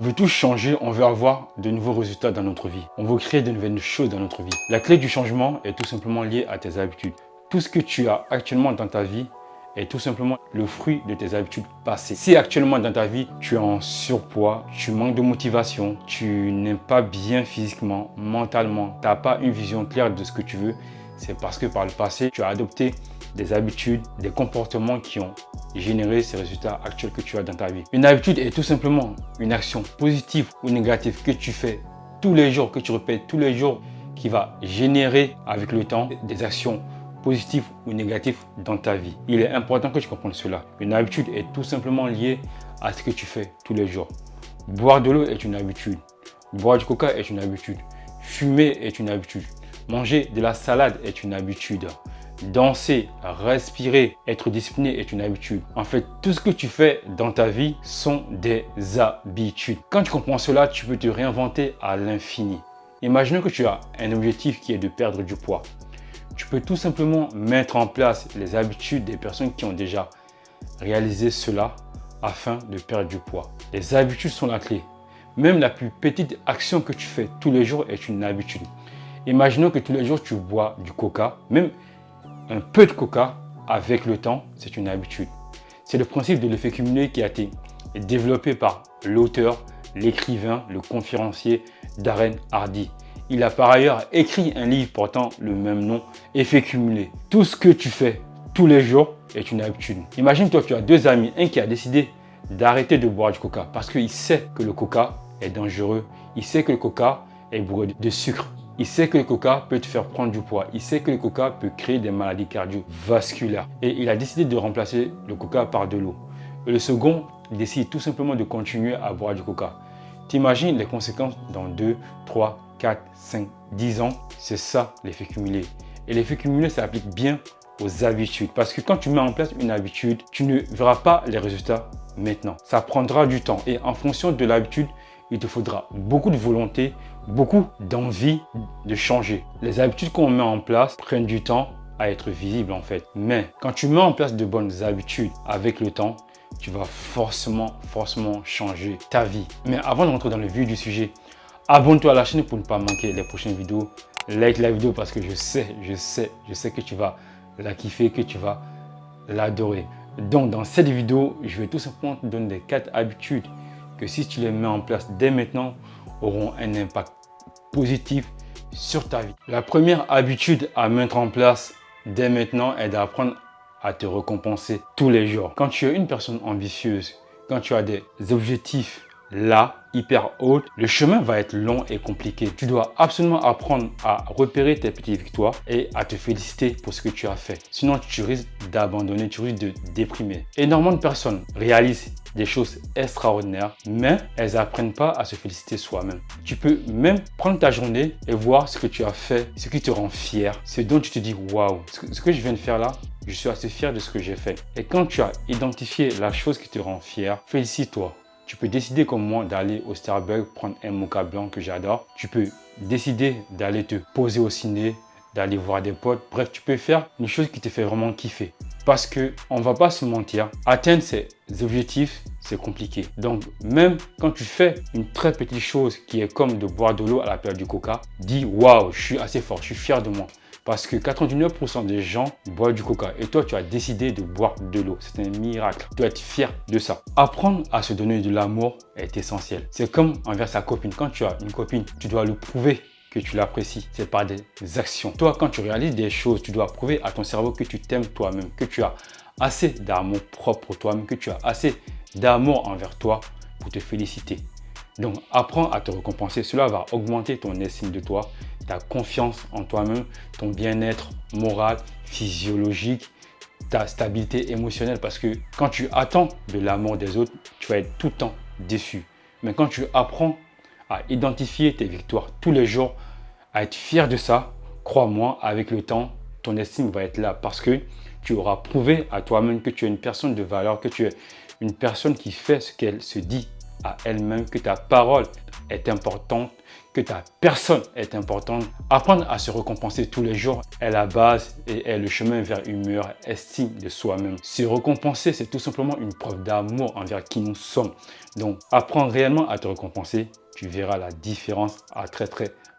On veut tout changer, on veut avoir de nouveaux résultats dans notre vie. On veut créer de nouvelles choses dans notre vie. La clé du changement est tout simplement liée à tes habitudes. Tout ce que tu as actuellement dans ta vie est tout simplement le fruit de tes habitudes passées. Si actuellement dans ta vie, tu es en surpoids, tu manques de motivation, tu n'es pas bien physiquement, mentalement, tu n'as pas une vision claire de ce que tu veux, c'est parce que par le passé, tu as adopté des habitudes, des comportements qui ont généré ces résultats actuels que tu as dans ta vie. Une habitude est tout simplement une action positive ou négative que tu fais tous les jours, que tu répètes tous les jours, qui va générer avec le temps des actions positives ou négatives dans ta vie. Il est important que tu comprennes cela. Une habitude est tout simplement liée à ce que tu fais tous les jours. Boire de l'eau est une habitude. Boire du coca est une habitude. Fumer est une habitude. Manger de la salade est une habitude. Danser, respirer, être discipliné est une habitude. En fait, tout ce que tu fais dans ta vie sont des habitudes. Quand tu comprends cela, tu peux te réinventer à l'infini. Imaginons que tu as un objectif qui est de perdre du poids. Tu peux tout simplement mettre en place les habitudes des personnes qui ont déjà réalisé cela afin de perdre du poids. Les habitudes sont la clé. Même la plus petite action que tu fais tous les jours est une habitude. Imaginons que tous les jours tu bois du coca, même un peu de coca avec le temps, c'est une habitude. C'est le principe de l'effet cumulé qui a été développé par l'auteur, l'écrivain, le conférencier Darren Hardy. Il a par ailleurs écrit un livre portant le même nom, Effet cumulé. Tout ce que tu fais tous les jours est une habitude. Imagine-toi, tu as deux amis, un qui a décidé d'arrêter de boire du coca parce qu'il sait que le coca est dangereux, il sait que le coca est bourré de sucre. Il sait que le coca peut te faire prendre du poids. Il sait que le coca peut créer des maladies cardiovasculaires. Et il a décidé de remplacer le coca par de l'eau. Et le second, il décide tout simplement de continuer à boire du coca. T'imagines les conséquences dans 2, 3, 4, 5, 10 ans? C'est ça l'effet cumulé. Et l'effet cumulé s'applique bien aux habitudes. Parce que quand tu mets en place une habitude, tu ne verras pas les résultats maintenant. Ça prendra du temps. Et en fonction de l'habitude, il te faudra beaucoup de volonté, beaucoup d'envie de changer. Les habitudes qu'on met en place prennent du temps à être visibles en fait. Mais quand tu mets en place de bonnes habitudes avec le temps, tu vas forcément changer ta vie. Mais avant de rentrer dans le vif du sujet, abonne-toi à la chaîne pour ne pas manquer les prochaines vidéos. Like la vidéo parce que je sais que tu vas la kiffer, que tu vas l'adorer. Donc dans cette vidéo, je vais tout simplement te donner des 4 habitudes que si tu les mets en place dès maintenant, auront un impact positif sur ta vie. La première habitude à mettre en place dès maintenant est d'apprendre à te récompenser tous les jours. Quand tu es une personne ambitieuse, quand tu as des objectifs là, hyper haut, le chemin va être long et compliqué. Tu dois absolument apprendre à repérer tes petites victoires et à te féliciter pour ce que tu as fait. Sinon, tu risques d'abandonner, tu risques de déprimer. Énormément de personnes réalisent des choses extraordinaires, mais elles n'apprennent pas à se féliciter soi-même. Tu peux même prendre ta journée et voir ce que tu as fait, ce qui te rend fier, ce dont tu te dis waouh, ce que je viens de faire là, je suis assez fier de ce que j'ai fait. Et quand tu as identifié la chose qui te rend fier, félicite-toi. Tu peux décider comme moi d'aller au Starbucks, prendre un mocha blanc que j'adore. Tu peux décider d'aller te poser au ciné, d'aller voir des potes. Bref, tu peux faire une chose qui te fait vraiment kiffer. Parce que on va pas se mentir, atteindre ces objectifs, c'est compliqué. Donc, même quand tu fais une très petite chose qui est comme de boire de l'eau à la place du coca, dis waouh, je suis assez fort, je suis fier de moi. Parce que 99% des gens boivent du coca et toi, tu as décidé de boire de l'eau. C'est un miracle. Tu dois être fier de ça. Apprendre à se donner de l'amour est essentiel. C'est comme envers sa copine. Quand tu as une copine, tu dois lui prouver que tu l'apprécies. C'est par des actions. Toi, quand tu réalises des choses, tu dois prouver à ton cerveau que tu t'aimes toi-même, que tu as assez d'amour propre pour toi-même, que tu as assez d'amour envers toi pour te féliciter. Donc, apprends à te récompenser. Cela va augmenter ton estime de toi, ta confiance en toi-même, ton bien-être moral, physiologique, ta stabilité émotionnelle. Parce que quand tu attends de l'amour des autres, tu vas être tout le temps déçu. Mais quand tu apprends à identifier tes victoires tous les jours, à être fier de ça, crois-moi, avec le temps, ton estime va être là. Parce que tu auras prouvé à toi-même que tu es une personne de valeur, que tu es une personne qui fait ce qu'elle se dit à elle-même, que ta parole est importante, que ta personne est importante. Apprendre à se récompenser tous les jours est la base et est le chemin vers une meilleure estime de soi-même. Se récompenser, c'est tout simplement une preuve d'amour envers qui nous sommes. Donc, apprends réellement à te récompenser. Tu verras la différence à très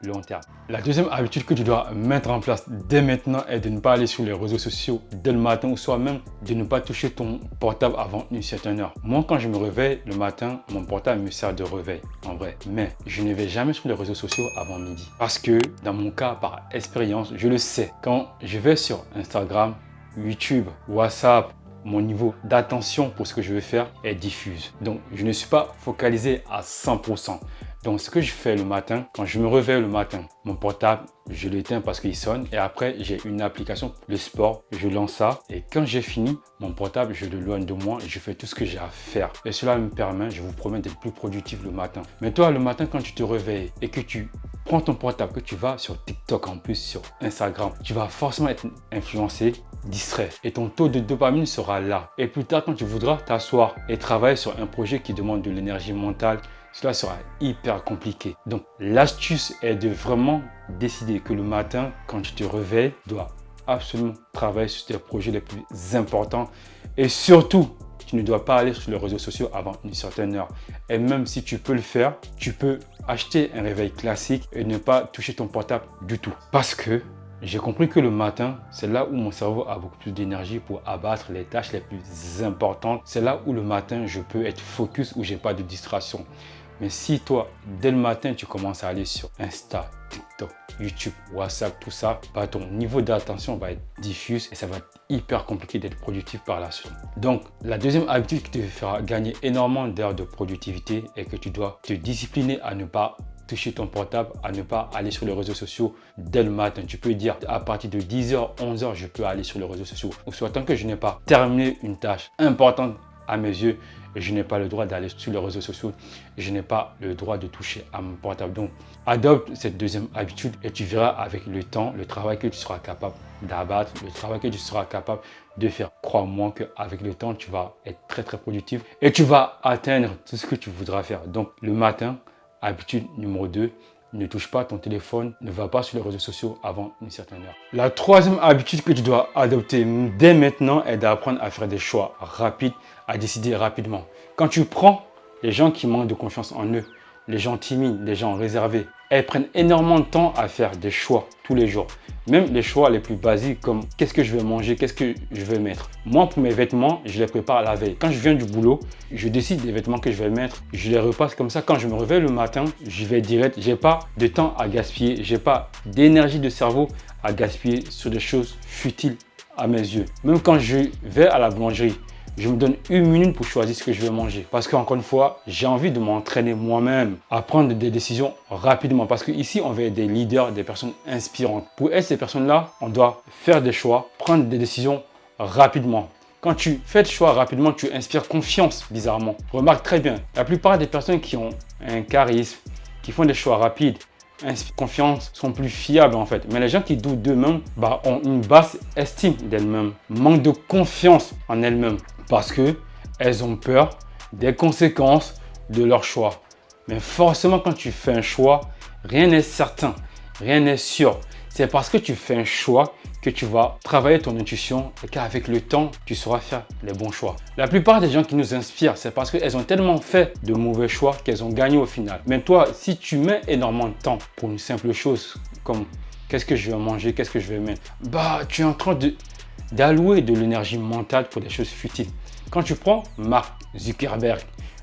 long terme. La deuxième habitude que tu dois mettre en place dès maintenant est de ne pas aller sur les réseaux sociaux dès le matin ou soit même de ne pas toucher ton portable avant une certaine heure. Moi, quand je me réveille le matin, mon portable me sert de réveil en vrai. Mais je ne vais jamais sur les réseaux sociaux avant midi. Parce que dans mon cas, par expérience, je le sais. Quand je vais sur Instagram, YouTube, WhatsApp, mon niveau d'attention pour ce que je veux faire est diffuse. Donc, je ne suis pas focalisé à 100%. Donc, ce que je fais le matin, quand je me réveille le matin, mon portable, je l'éteins parce qu'il sonne. Et après, j'ai une application, le sport, je lance ça. Et quand j'ai fini, mon portable, je le loin de moi et je fais tout ce que j'ai à faire. Et cela me permet, je vous promets, d'être plus productif le matin. Mais toi, le matin, quand tu te réveilles et que tu prends ton portable, que tu vas sur TikTok en plus, sur Instagram, tu vas forcément être influencé, distrait. Et ton taux de dopamine sera là. Et plus tard, quand tu voudras t'asseoir et travailler sur un projet qui demande de l'énergie mentale, cela sera hyper compliqué. Donc, l'astuce est de vraiment décider que le matin, quand tu te réveilles, tu dois absolument travailler sur tes projets les plus importants. Et surtout, tu ne dois pas aller sur les réseaux sociaux avant une certaine heure. Et même si tu peux le faire, tu peux acheter un réveil classique et ne pas toucher ton portable du tout. Parce que j'ai compris que le matin, c'est là où mon cerveau a beaucoup plus d'énergie pour abattre les tâches les plus importantes. C'est là où le matin, je peux être focus, où j'ai pas de distraction. Mais si toi, dès le matin, tu commences à aller sur Insta, TikTok, YouTube, WhatsApp, tout ça, bah, ton niveau d'attention va être diffus et ça va être hyper compliqué d'être productif par la suite. Donc, la deuxième habitude qui te fera gagner énormément d'heures de productivité est que tu dois te discipliner à ne pas toucher ton portable, à ne pas aller sur les réseaux sociaux dès le matin. Tu peux dire à partir de 10h, 11h, je peux aller sur les réseaux sociaux. Ou soit tant que je n'ai pas terminé une tâche importante à mes yeux, je n'ai pas le droit d'aller sur les réseaux sociaux, je n'ai pas le droit de toucher à mon portable. Donc, adopte cette deuxième habitude et tu verras avec le temps, le travail que tu seras capable d'abattre, le travail que tu seras capable de faire. Crois-moi qu'avec le temps, tu vas être très productif et tu vas atteindre tout ce que tu voudras faire. Donc, le matin, habitude numéro 2, ne touche pas ton téléphone, ne va pas sur les réseaux sociaux avant une certaine heure. La troisième habitude que tu dois adopter dès maintenant est d'apprendre à faire des choix rapides, à décider rapidement. Quand tu prends les gens qui manquent de confiance en eux, les gens timides, les gens réservés, elles prennent énormément de temps à faire des choix tous les jours. Même les choix les plus basiques comme qu'est-ce que je vais manger, qu'est-ce que je vais mettre. Moi, pour mes vêtements, je les prépare la veille. Quand je viens du boulot, je décide des vêtements que je vais mettre. Je les repasse comme ça. Quand je me réveille le matin, je vais direct. Je n'ai pas de temps à gaspiller. Je n'ai pas d'énergie de cerveau à gaspiller sur des choses futiles à mes yeux. Même quand je vais à la boulangerie, je me donne 1 minute pour choisir ce que je vais manger. Parce qu'encore une fois, j'ai envie de m'entraîner moi-même à prendre des décisions rapidement. Parce qu'ici, on veut être des leaders, des personnes inspirantes. Pour être ces personnes-là, on doit faire des choix, prendre des décisions rapidement. Quand tu fais des choix rapidement, tu inspires confiance, bizarrement. Remarque très bien, la plupart des personnes qui ont un charisme, qui font des choix rapides, confiance, sont plus fiables en fait. Mais les gens qui doutent d'eux-mêmes ont une basse estime d'elles-mêmes, manquent de confiance en elles-mêmes parce qu'elles ont peur des conséquences de leur choix. Mais forcément, quand tu fais un choix, rien n'est certain, rien n'est sûr. C'est parce que tu fais un choix que tu vas travailler ton intuition et qu'avec le temps, tu sauras faire les bons choix. La plupart des gens qui nous inspirent, c'est parce qu'elles ont tellement fait de mauvais choix qu'elles ont gagné au final. Mais toi, si tu mets énormément de temps pour une simple chose comme qu'est-ce que je vais manger, qu'est-ce que je vais mettre, tu es en train d'allouer de l'énergie mentale pour des choses futiles. Quand tu prends Mark Zuckerberg,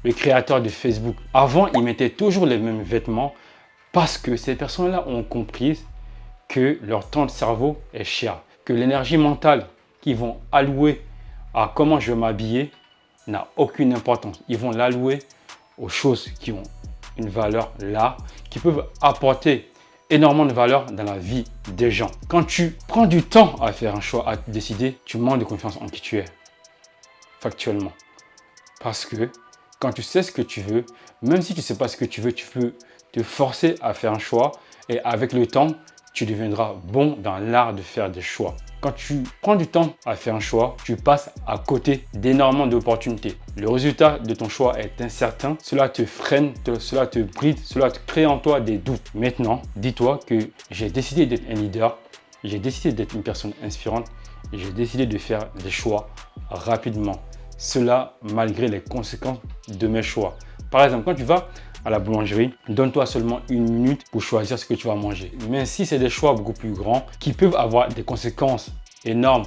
le créateur de Facebook, avant, il mettait toujours les mêmes vêtements parce que ces personnes-là ont compris que leur temps de cerveau est cher, que l'énergie mentale qu'ils vont allouer à comment je vais m'habiller n'a aucune importance. Ils vont l'allouer aux choses qui ont une valeur là, qui peuvent apporter énormément de valeur dans la vie des gens. Quand tu prends du temps à faire un choix, à décider, tu manques de confiance en qui tu es, factuellement. Parce que quand tu sais ce que tu veux, même si tu ne sais pas ce que tu veux, tu peux te forcer à faire un choix et avec le temps, tu deviendras bon dans l'art de faire des choix. Quand tu prends du temps à faire un choix, tu passes à côté d'énormément d'opportunités. Le résultat de ton choix est incertain, cela te freine, cela te bride, cela te crée en toi des doutes. Maintenant, dis-toi que j'ai décidé d'être un leader, j'ai décidé d'être une personne inspirante et j'ai décidé de faire des choix rapidement. Cela malgré les conséquences de mes choix. Par exemple, quand tu vas à la boulangerie, donne-toi seulement 1 minute pour choisir ce que tu vas manger. Mais si c'est des choix beaucoup plus grands qui peuvent avoir des conséquences énormes,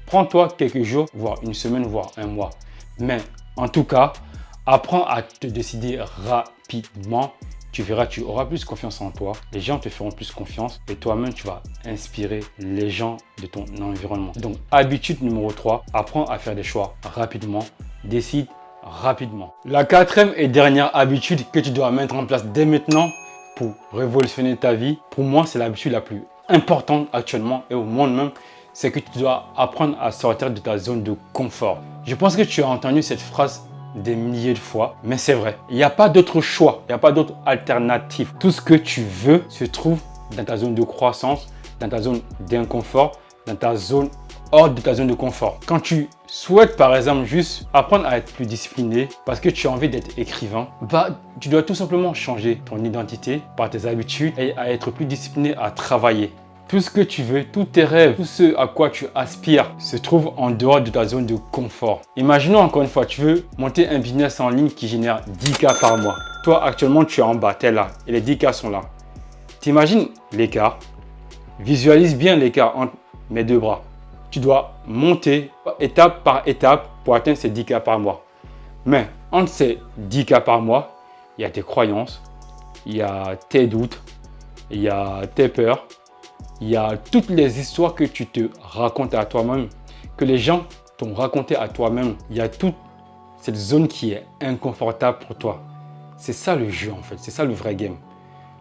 prends-toi quelques jours, voire une semaine, voire un mois. Mais en tout cas, apprends à te décider rapidement. Tu verras, tu auras plus confiance en toi. Les gens te feront plus confiance et toi-même, tu vas inspirer les gens de ton environnement. Donc, habitude numéro 3, apprends à faire des choix rapidement. Décide rapidement. La 4e et dernière habitude que tu dois mettre en place dès maintenant pour révolutionner ta vie, pour moi, c'est l'habitude la plus importante actuellement et au monde même, c'est que tu dois apprendre à sortir de ta zone de confort. Je pense que tu as entendu cette phrase des milliers de fois, mais c'est vrai. Il n'y a pas d'autre choix, il n'y a pas d'autre alternative. Tout ce que tu veux se trouve dans ta zone de croissance, dans ta zone d'inconfort, dans ta zone hors de ta zone de confort. Quand tu souhaites par exemple juste apprendre à être plus discipliné parce que tu as envie d'être écrivain, tu dois tout simplement changer ton identité par tes habitudes et à être plus discipliné à travailler. Tout ce que tu veux, tous tes rêves, tout ce à quoi tu aspires se trouve en dehors de ta zone de confort. Imaginons encore une fois, tu veux monter un business en ligne qui génère 10K par mois. Toi actuellement tu es en bas, tu es là et les 10K sont là. T'imagines l'écart? Visualise bien l'écart entre mes deux bras. Tu dois monter étape par étape pour atteindre ces 10K par mois. Mais entre ces 10K par mois, il y a tes croyances, il y a tes doutes, il y a tes peurs, il y a toutes les histoires que tu te racontes à toi-même, que les gens t'ont raconté à toi-même. Il y a toute cette zone qui est inconfortable pour toi. C'est ça le jeu en fait, c'est ça le vrai game.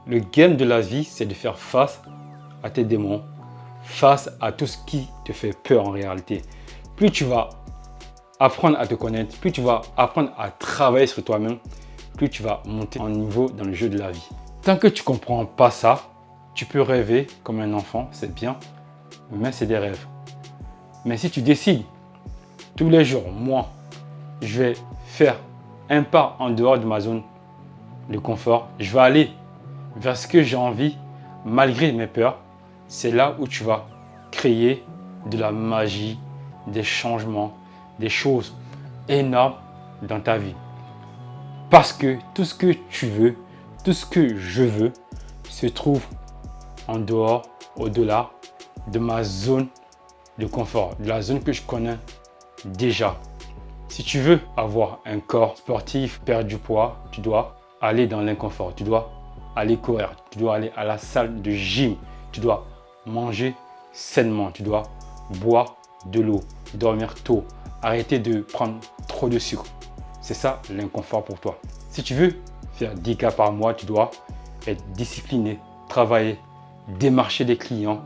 Le game de la vie, c'est de faire face à tes démons, face à tout ce qui te fait peur en réalité. Plus tu vas apprendre à te connaître, plus tu vas apprendre à travailler sur toi-même, plus tu vas monter en niveau dans le jeu de la vie. Tant que tu ne comprends pas ça, tu peux rêver comme un enfant, c'est bien, mais c'est des rêves. Mais si tu décides tous les jours, moi, je vais faire un pas en dehors de ma zone de confort, je vais aller vers ce que j'ai envie, malgré mes peurs, c'est là où tu vas créer de la magie, des changements, des choses énormes dans ta vie. Parce que tout ce que tu veux, tout ce que je veux, se trouve en dehors, au-delà de ma zone de confort, de la zone que je connais déjà. Si tu veux avoir un corps sportif, perdre du poids, tu dois aller dans l'inconfort, tu dois aller courir, tu dois aller à la salle de gym, tu dois manger sainement, tu dois boire de l'eau, dormir tôt, arrêter de prendre trop de sucre. C'est ça l'inconfort pour toi. Si tu veux faire 10K par mois, tu dois être discipliné, travailler, démarcher des clients,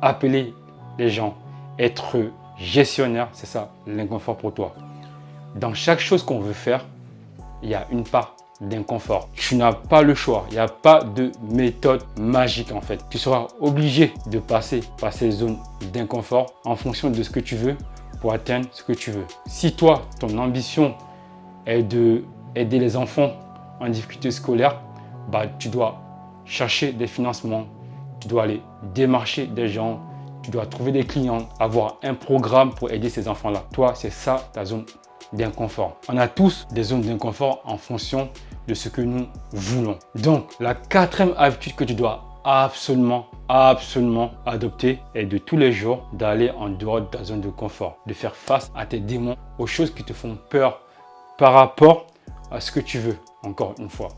appeler les gens, être gestionnaire, c'est ça l'inconfort pour toi. Dans chaque chose qu'on veut faire, il y a une part d'inconfort. Tu n'as pas le choix, il n'y a pas de méthode magique en fait. Tu seras obligé de passer par ces zones d'inconfort en fonction de ce que tu veux pour atteindre ce que tu veux. Si toi, ton ambition est d'aider les enfants en difficulté scolaire, tu dois chercher des financements, tu dois aller démarcher des gens, tu dois trouver des clients, avoir un programme pour aider ces enfants-là. Toi, c'est ça ta zone d'inconfort. On a tous des zones d'inconfort en fonction de ce que nous voulons. Donc, la 4e habitude que tu dois absolument adopter est de tous les jours d'aller en dehors de ta zone de confort, de faire face à tes démons, aux choses qui te font peur par rapport à ce que tu veux, encore une fois.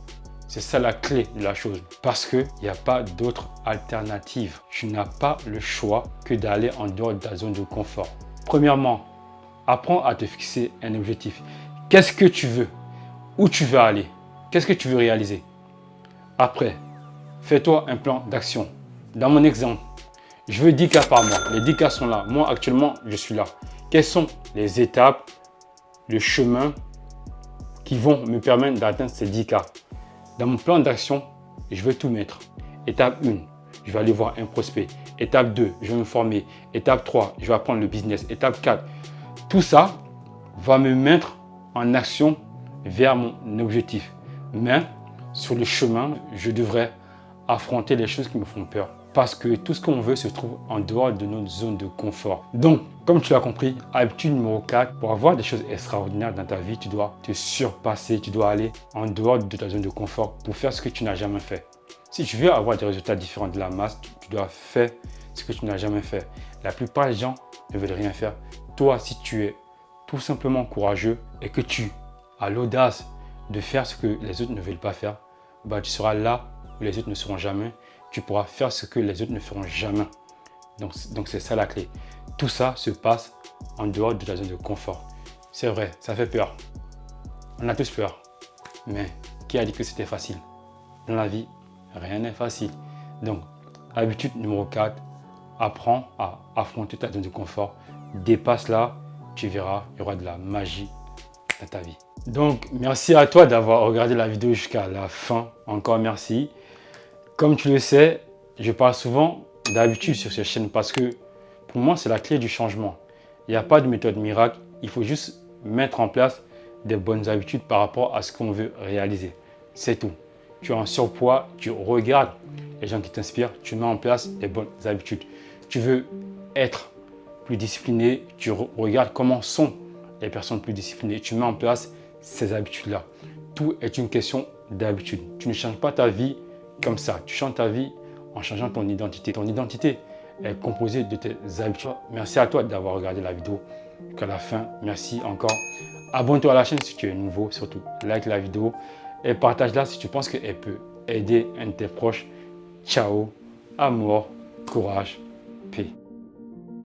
C'est ça la clé de la chose, parce qu'il n'y a pas d'autre alternative. Tu n'as pas le choix que d'aller en dehors de ta zone de confort. Premièrement, apprends à te fixer un objectif. Qu'est-ce que tu veux? Où tu veux aller? Qu'est-ce que tu veux réaliser? Après, fais-toi un plan d'action. Dans mon exemple, je veux 10K par mois. Les 10K sont là. Moi, actuellement, je suis là. Quelles sont les étapes, le chemin qui vont me permettre d'atteindre ces 10K? Dans mon plan d'action, je veux tout mettre. Étape 1, je vais aller voir un prospect. Étape 2, je vais me former. Étape 3, je vais apprendre le business. Étape 4, tout ça va me mettre en action vers mon objectif. Mais sur le chemin, je devrais affronter les choses qui me font peur. Parce que tout ce qu'on veut se trouve en dehors de notre zone de confort. Donc, comme tu l'as compris, habitude numéro 4, pour avoir des choses extraordinaires dans ta vie, tu dois te surpasser, tu dois aller en dehors de ta zone de confort pour faire ce que tu n'as jamais fait. Si tu veux avoir des résultats différents de la masse, tu dois faire ce que tu n'as jamais fait. La plupart des gens ne veulent rien faire. Toi, si tu es tout simplement courageux et que tu as l'audace de faire ce que les autres ne veulent pas faire, bah, tu seras là où les autres ne seront jamais. Tu pourras faire ce que les autres ne feront jamais. Donc c'est ça la clé. Tout ça se passe en dehors de ta zone de confort. C'est vrai, ça fait peur. On a tous peur. Mais qui a dit que c'était facile? Dans la vie, rien n'est facile. Donc, habitude numéro 4, apprends à affronter ta zone de confort. Dépasse-la, tu verras, il y aura de la magie dans ta vie. Donc, merci à toi d'avoir regardé la vidéo jusqu'à la fin. Encore merci. Comme tu le sais, je parle souvent d'habitude sur cette chaîne parce que pour moi, c'est la clé du changement. Il n'y a pas de méthode miracle. Il faut juste mettre en place des bonnes habitudes par rapport à ce qu'on veut réaliser. C'est tout. Tu es en surpoids, tu regardes les gens qui t'inspirent, tu mets en place des bonnes habitudes. Tu veux être plus discipliné, tu regardes comment sont les personnes plus disciplinées. Tu mets en place ces habitudes-là. Tout est une question d'habitude. Tu ne changes pas ta vie comme ça. Tu changes ta vie en changeant ton identité. Ton identité est composée de tes habitudes. Merci à toi d'avoir regardé la vidéo jusqu'à la fin. Merci encore. Abonne-toi à la chaîne si tu es nouveau. Surtout, like la vidéo et partage-la si tu penses qu'elle peut aider un de tes proches. Ciao, amour, courage, paix.